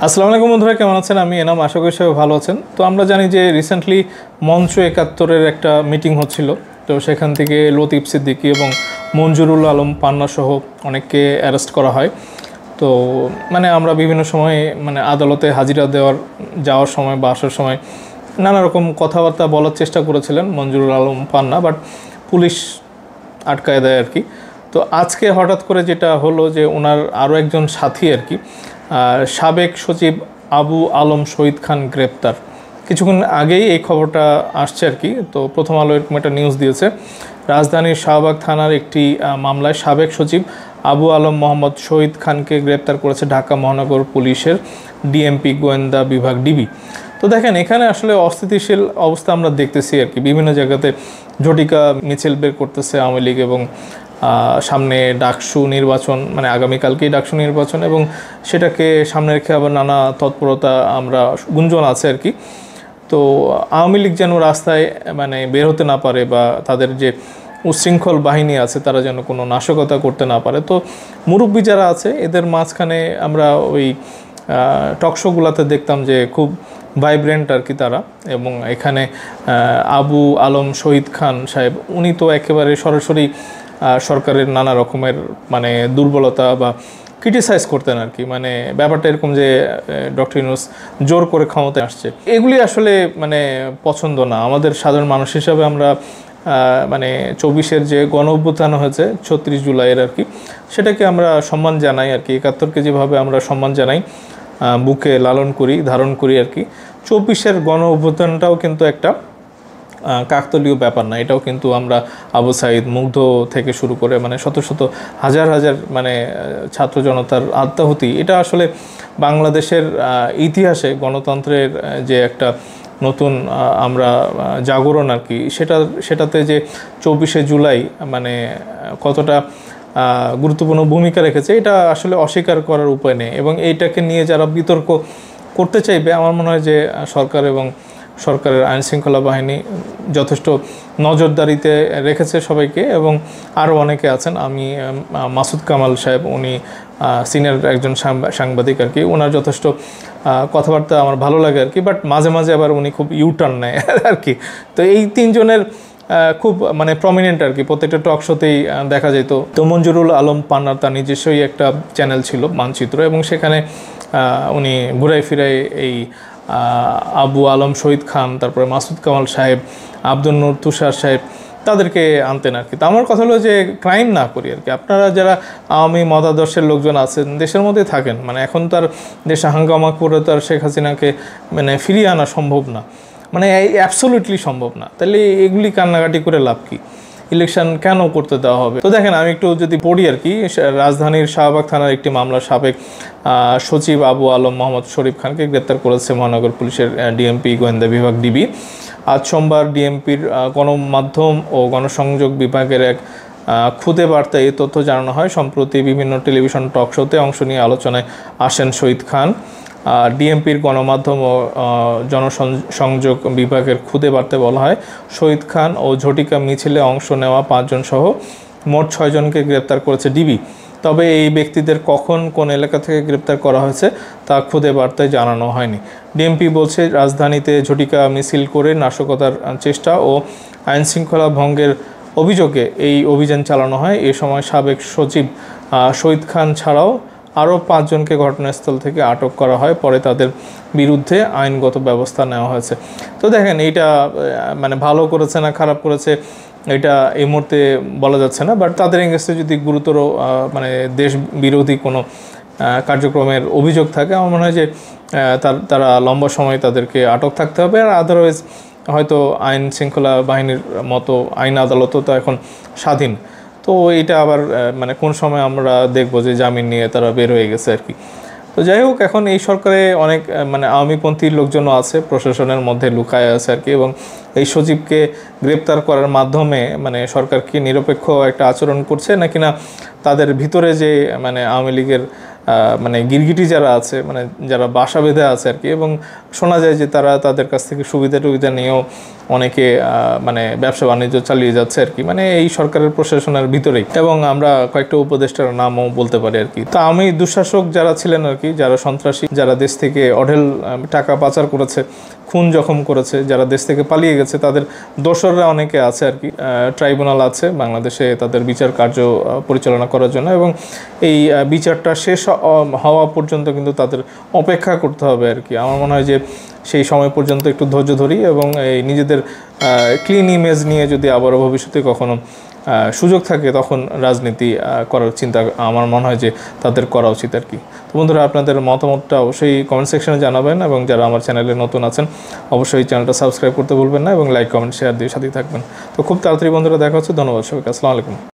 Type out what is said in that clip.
আসসালামু আলাইকুম বন্ধুরা, কেমন আছেন? আমি এনাম, আশা করি সবাই ভালো আছেন। তো আমরা জানি যে রিসেন্টলি মঞ্চ ৭১-এর একটা মিটিং হচ্ছিল। তো সেখান থেকে লতিফ সিদ্দিকী এবং মঞ্জুরুল আলম পান্না সহ অনেককে অ্যারেস্ট করা হয়। তো আমরা বিভিন্ন সময়ে আদালতে হাজিরা যাওয়ার সময় বা আসার সময় নানা রকম কথাবার্তা বলার চেষ্টা করেছিলেন মঞ্জুরুল আলম পান্না, বাট পুলিশ আটকায় দেয় আর কি। তো আজকে হঠাৎ করে যেটা হলো যে ওনার আরও একজন সাথী আর কি, সাবেক সচিব আবু আলম শহীদ খান গ্রেপ্তার। কিছুক্ষণ আগেই এই খবরটা আসছে আর কি। তো প্রথম আলো এরকম একটা নিউজ দিয়েছে, রাজধানীর শাহবাগ থানার একটি মামলায় সাবেক সচিব আবু আলম মোহাম্মদ শহীদ খানকে গ্রেপ্তার করেছে ঢাকা মহানগর পুলিশের ডিএমপি গোয়েন্দা বিভাগ ডিবি। তো দেখেন, এখানে আসলে অস্থিতিশীল অবস্থা আমরা দেখতেছি আর কি। বিভিন্ন জায়গাতে ঝটিকা মিছিল বের করতেছে আওয়ামী লীগ, এবং সামনে ডাকসু নির্বাচন, আগামীকালকেই ডাকসু নির্বাচন, এবং সেটাকে সামনে রেখে আবার নানা তৎপরতা আমরা গুঞ্জন আছে আর কি। তো আওয়ামী লীগ যেন রাস্তায় বের হতে না পারে, বা তাদের যে উচ্ছৃঙ্খল বাহিনী আছে তারা যেন কোনো নাশকতা করতে না পারে। তো মুরব্বী যারা আছে এদের মাঝখানে আমরা ওই টকশোগুলোতে দেখতাম যে খুব ভাইব্রেন্ট আর কি তারা। এবং এখানে আবু আলম শহীদ খান সাহেব, উনি তো একেবারে সরাসরি সরকারের নানা রকমের দুর্বলতা বা ক্রিটিসাইজ করতেন আর কি। ব্যাপারটা এরকম যে ডক্টর ইউনূস জোর করে ক্ষমতায় আসছে, এগুলি আসলে পছন্দ না আমাদের সাধারণ মানুষ হিসাবে। আমরা ২৪-এর যে গণ অভ্যুত্থান হয়েছে ৩৬ জুলাইয়ের আর কি, সেটাকে আমরা সম্মান জানাই আর কি। ৭১-কে যেভাবে আমরা সম্মান জানাই, বুকে লালন করি, ধারণ করি আর কি, ২৪-এর গণ অভ্যুত্থানটাও কিন্তু একটা কাকতলীয় ব্যাপার না। এটাও কিন্তু আমরা আবু সাইদ, মুগ্ধ থেকে শুরু করে শত শত হাজার হাজার ছাত্র জনতার আত্মাহুতি, এটা আসলে বাংলাদেশের ইতিহাসে গণতন্ত্রের যে একটা নতুন আমরা জাগরণ আর কি, সেটাতে যে ২৪শে জুলাই কতটা গুরুত্বপূর্ণ ভূমিকা রেখেছে, এটা আসলে অস্বীকার করার উপায় নেই। এবং এইটাকে নিয়ে যারা বিতর্ক করতে চাইবে, আমার মনে হয় যে সরকার এবং সরকারের আইনশৃঙ্খলা বাহিনী যথেষ্ট নজরদারিতে রেখেছে সবাইকে, এবং আরও অনেকে আছেন। আমি মাসুদ কামাল সাহেব, উনি সিনিয়র একজন সাংবাদিক আর কি, ওনার যথেষ্ট কথাবার্তা আমার ভালো লাগে আর কি, বাট মাঝে মাঝে আবার উনি খুব ইউটার্ন নেয় আর কি। তো এই তিনজনের খুব প্রমিনেন্ট আর কি, প্রত্যেকটা টক শোতেই দেখা যেত। তো মঞ্জুরুল আলম পান্নার তার নিজস্বই একটা চ্যানেল ছিল, মানচিত্র, এবং সেখানে উনি ঘুরাই ফিরাই এই আবু আলম শহীদ খান, তারপরে মাসুদ কামাল সাহেব, আব্দুল নূর তুষার সাহেব, তাদেরকে আনতেন আর কি। তো আমার কথা হলো যে ক্রাইম না করি আর কি। আপনারা যারা আওয়ামী মতাদর্শের লোকজন আছেন, দেশের মধ্যে থাকেন, এখন তো আর দেশে হাঙ্গামা করে তো আর শেখ হাসিনাকে ফিরিয়ে আনা সম্ভব না, অ্যাবসলিউটলি সম্ভব না। তাহলে এগুলি কান্নাকাটি করে লাভ কি? ইলেকশন কেন করতে দেওয়া হবে? তো দেখেন, আমি একটু যদি পড়ি আর কি। রাজধানীর শাহবাগ থানার একটি মামলা সাবেক সচিব আবু আলম মোহাম্মদ শরীফ খানকে গ্রেপ্তার করেছে মহানগর পুলিশের ডিএমপি গোয়েন্দা বিভাগ ডিবি। আজ সোমবার ডিএমপির গণমাধ্যম ও গণসংযোগ বিভাগের এক খুদে বার্তায় এই তথ্য জানানো হয়। সম্প্রতি বিভিন্ন টেলিভিশন টক শোতে অংশ নিয়ে আলোচনায় আসেন শহীদ খান। ডিএমপির গণমাধ্যম ও জনসংযোগ বিভাগের খুদে বার্তায় বলা হয়, শহীদ খান ও ঝটিকা মিছিলে অংশ নেওয়া ৫ জন সহ মোট ৬ জনকে গ্রেপ্তার করেছে ডিবি। তবে এই ব্যক্তিদের কখন কোন এলাকা থেকে গ্রেপ্তার করা হয়েছে তা খুদে বার্তায় জানানো হয়নি। ডিএমপি বলছে, রাজধানীতে ঝটিকা মিছিল করে নাশকতার চেষ্টা ও আইনশৃঙ্খলা ভঙ্গের অভিযোগে এই অভিযান চালানো হয়। এ সময় সাবেক সচিব শহীদ খান ছাড়াও আরও ৫ জনকে ঘটনাস্থল থেকে আটক করা হয়। পরে তাদের বিরুদ্ধে আইনগত ব্যবস্থা নেওয়া হয়েছে। তো দেখেন, এইটা ভালো করেছে না খারাপ করেছে এটা এই মুহূর্তে বলা যাচ্ছে না, বাট তাদের এগেইনস্টে যদি গুরুতর দেশ বিরোধী কোনো কার্যক্রমের অভিযোগ থাকে, আমার মনে হয় যে তারা লম্বা সময় তাদেরকে আটক থাকতে হবে। আর আদারওয়াইজ হয়তো আইন শৃঙ্খলা বাহিনীর মতো আইন আদালতও তো এখন স্বাধীন। তো এইটা আবার কোন সময় আমরা দেখব যে জামিন নিয়ে তারা বের হয়ে গেছে আর কি। তো যাই হোক, এখন এই সরকারে অনেক আওয়ামীপন্থী লোকজনও আছে, প্রশাসনের মধ্যে লুকায় আছে আর কি। এবং এই সচিবকে গ্রেপ্তার করার মাধ্যমে সরকার কি নিরপেক্ষ একটা আচরণ করছে নাকি না তাদের ভিতরে যে আওয়ামী লীগের মানে গিরগিটি যারা আছে, মানে যারা বাসা বেঁধে আছে আর কি, এবং শোনা যায় যে তারা তাদের কাছ থেকে সুবিধা টুবিধা নিয়েও অনেকে মানে ব্যবসা বাণিজ্য চালিয়ে যাচ্ছে আর কি, মানে এই সরকারের প্রশাসনের ভিতরেই। এবং আমরা কয়েকটা উপদেষ্টার নামও বলতে পারি আর কি। তো আমি দুঃশাসক যারা ছিলেন আর কি, যারা সন্ত্রাসী, যারা দেশ থেকে অঢেল টাকা পাচার করেছে, খুন জখম করেছে, যারা দেশ থেকে পালিয়ে গেছে, তাদের দোসররা অনেকে আছে আর কি। ট্রাইব্যুনাল আছে বাংলাদেশে তাদের বিচার কার্য পরিচালনা করার জন্য, এবং এই বিচারটা শেষ হওয়া পর্যন্ত কিন্তু তাদের অপেক্ষা করতে হবে আর কি। আমার মনে হয় যে সেই সময় পর্যন্ত একটু ধৈর্য ধরি, এবং এই নিজেদের ক্লিন ইমেজ নিয়ে যদি আবারও ভবিষ্যতে কখনো সুযোগ থাকে তখন রাজনীতি করার চিন্তা আমার মনে হয় যে তাদের করা উচিত আর কি। তো বন্ধুরা, আপনাদের মতামতটা অবশ্যই কমেন্ট সেকশনে জানাবেন, এবং যারা আমার চ্যানেলে নতুন আছেন অবশ্যই চ্যানেলটা সাবস্ক্রাইব করতে ভুলবেন না, এবং লাইক কমেন্ট শেয়ার দিয়ে সাথেই থাকবেন। তো খুব তাড়াতাড়ি বন্ধুরা দেখা হচ্ছে। ধন্যবাদ সবাইকে। আসসালামু আলাইকুম।